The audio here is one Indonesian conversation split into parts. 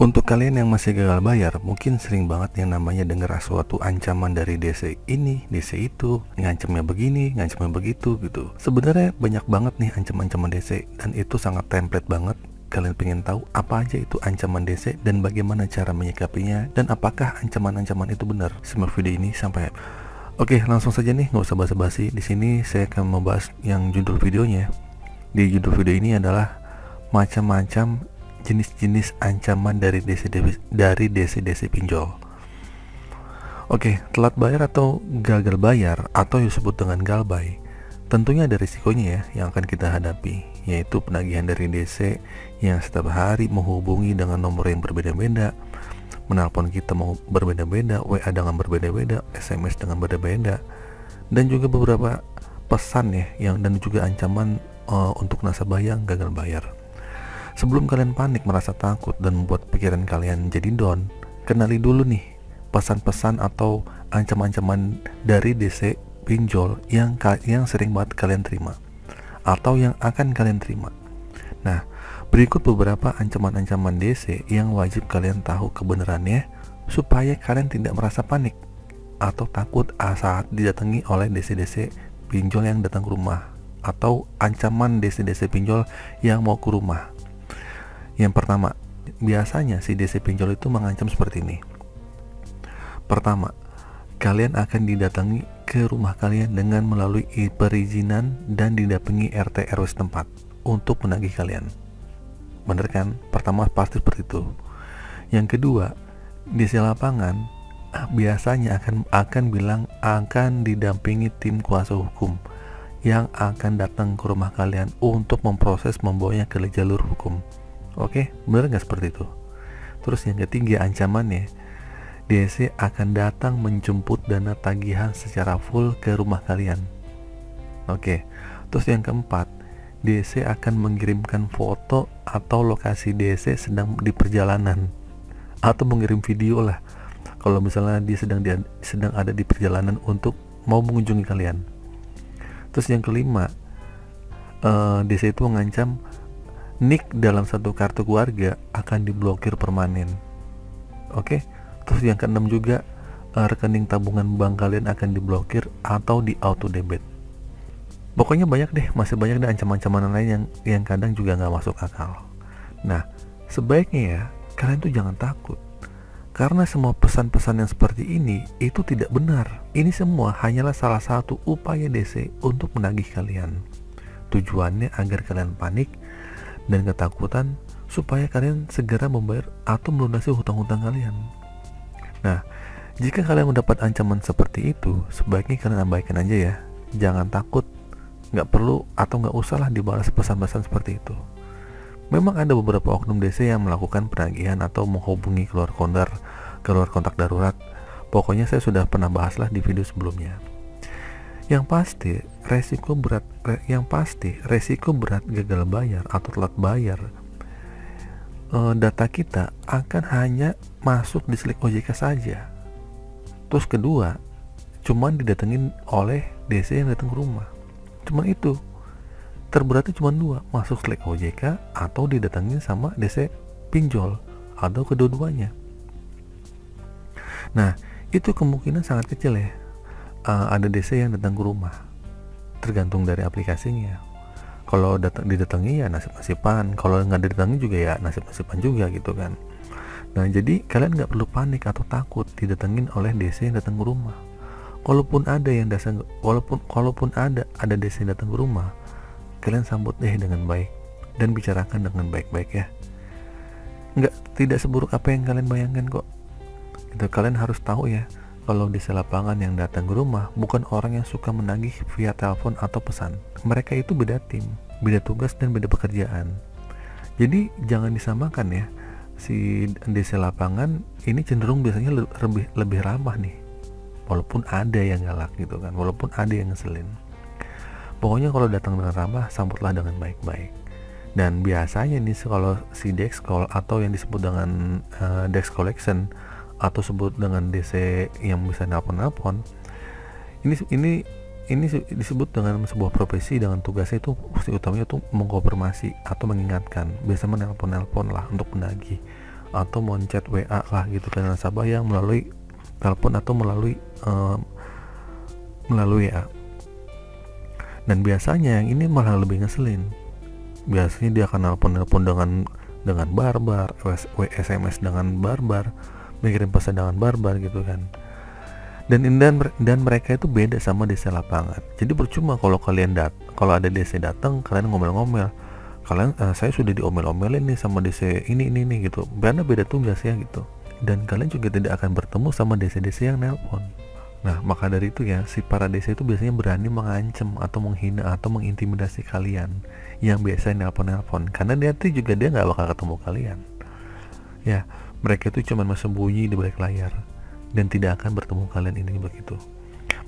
Untuk kalian yang masih gagal bayar, mungkin sering banget yang namanya dengar suatu ancaman dari DC ini, DC itu, ngancamnya begini, ngancamnya begitu gitu. Sebenarnya banyak banget nih ancaman-ancaman DC, dan itu sangat template banget. Kalian pengen tahu apa aja itu ancaman DC dan bagaimana cara menyikapinya, dan apakah ancaman-ancaman itu benar? Simak video ini sampai. Oke, langsung saja nih, nggak usah basa-basi. Di sini saya akan membahas yang judul videonya. Di judul video ini adalah macam-macam jenis-jenis ancaman dari DC pinjol. Oke, telat bayar atau gagal bayar atau disebut dengan galbay, tentunya ada risikonya ya yang akan kita hadapi, yaitu penagihan dari DC yang setiap hari menghubungi dengan nomor yang berbeda-beda, menelpon kita mau berbeda-beda, WA dengan berbeda-beda, SMS dengan berbeda-beda, dan juga beberapa pesan ya dan juga ancaman untuk nasabah yang gagal bayar. Sebelum kalian panik, merasa takut, dan membuat pikiran kalian jadi down, kenali dulu nih pesan-pesan atau ancaman-ancaman dari DC pinjol yang sering banget kalian terima atau yang akan kalian terima. Nah, berikut beberapa ancaman-ancaman DC yang wajib kalian tahu kebenarannya supaya kalian tidak merasa panik atau takut saat didatangi oleh DC-DC pinjol yang datang ke rumah atau ancaman DC-DC pinjol yang mau ke rumah. Yang pertama, biasanya si DC pinjol itu mengancam seperti ini. Pertama, kalian akan didatangi ke rumah kalian dengan melalui perizinan dan didampingi RT RW setempat untuk menagih kalian. Bener kan? Pertama pasti seperti itu. Yang kedua, DC lapangan biasanya akan bilang akan didampingi tim kuasa hukum yang akan datang ke rumah kalian untuk memproses membawanya ke jalur hukum. Oke, bener nggak seperti itu? Terus yang ketiga ancamannya, DC akan datang menjemput dana tagihan secara full ke rumah kalian. Oke, terus yang keempat, DC akan mengirimkan foto atau lokasi DC sedang di perjalanan, atau mengirim video lah kalau misalnya dia sedang ada di perjalanan untuk mau mengunjungi kalian. Terus yang kelima, DC itu mengancam NIK dalam satu kartu keluarga akan diblokir permanen. Oke, terus yang keenam juga, rekening tabungan bank kalian akan diblokir atau di auto debit. Pokoknya masih banyak deh ancaman-ancaman lain yang kadang juga nggak masuk akal. Nah, sebaiknya ya kalian tuh jangan takut, karena semua pesan-pesan yang seperti ini itu tidak benar. Ini semua hanyalah salah satu upaya DC untuk menagih kalian. Tujuannya agar kalian panik dan ketakutan supaya kalian segera membayar atau melunasi hutang-hutang kalian. Nah, jika kalian mendapat ancaman seperti itu, sebaiknya kalian abaikan aja ya. Jangan takut, nggak perlu atau nggak usahlah dibalas pesan-pesan seperti itu. Memang ada beberapa oknum DC yang melakukan penagihan atau menghubungi keluar kontak darurat. Pokoknya saya sudah pernah bahaslah di video sebelumnya. Yang pasti resiko berat gagal bayar atau telat bayar, data kita akan hanya masuk di slip OJK saja. Terus kedua, cuman didatengin oleh DC yang datang ke rumah. Cuman itu. Terberatnya cuma dua, masuk slip OJK atau didatengin sama DC pinjol atau kedua-duanya. Nah, itu kemungkinan sangat kecil ya. Ada DC yang datang ke rumah, tergantung dari aplikasinya. Kalau didatangi ya nasib-nasiban, kalau nggak didatangi juga ya nasib-nasiban juga gitu kan. Nah, jadi kalian nggak perlu panik atau takut didatengin oleh DC yang datang ke rumah. Kalaupun ada DC yang datang ke rumah, kalian sambut deh dengan baik dan bicarakan dengan baik-baik ya. Tidak seburuk apa yang kalian bayangkan kok. Itu kalian harus tahu ya, kalau di lapangan yang datang ke rumah bukan orang yang suka menagih via telepon atau pesan. Mereka itu beda tim, beda tugas dan beda pekerjaan. Jadi jangan disamakan ya. Si DC lapangan ini cenderung biasanya lebih ramah nih. Walaupun ada yang galak gitu kan, walaupun ada yang ngeselin. Pokoknya kalau datang dengan ramah, sambutlah dengan baik-baik. Dan biasanya nih kalau si Dex Call atau yang disebut dengan Dex Collection atau sebut dengan DC yang bisa nelpon, ini disebut dengan sebuah profesi dengan tugasnya itu fungsi utamanya tuh mengkonfirmasi atau mengingatkan, biasa menelpon lah untuk menagih atau mencet WA lah gitu ke nasabah yang melalui telepon atau melalui WA. Dan biasanya yang ini malah lebih ngeselin. Biasanya dia akan nelpon dengan barbar, SMS dengan barbar, mengirim pesan dengan barbar gitu kan. Dan mereka itu beda sama DC lapangan. Jadi percuma kalau kalau ada DC datang kalian ngomel-ngomel. Saya sudah diomel-omelin nih sama DC ini gitu. Karena beda tugas ya gitu. Dan kalian juga tidak akan bertemu sama DC yang nelpon. Nah, maka dari itu ya, si para DC itu biasanya berani mengancam atau menghina atau mengintimidasi kalian yang biasa nelpon, karena dia nggak bakal ketemu kalian. Ya, mereka itu cuma sembunyi di balik layar dan tidak akan bertemu kalian ini begitu.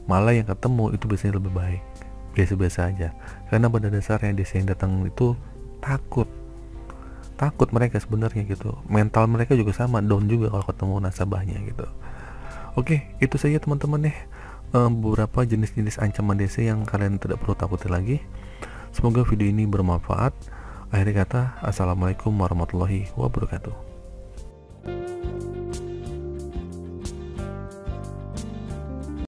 Malah yang ketemu itu biasanya lebih baik, biasa-biasa aja. Karena pada dasarnya DC yang datang itu takut mereka sebenarnya gitu. Mental mereka juga sama, down juga kalau ketemu nasabahnya gitu. Oke, itu saja teman-teman ya, beberapa jenis-jenis ancaman DC yang kalian tidak perlu takuti lagi. Semoga video ini bermanfaat. Akhir kata, assalamualaikum warahmatullahi wabarakatuh.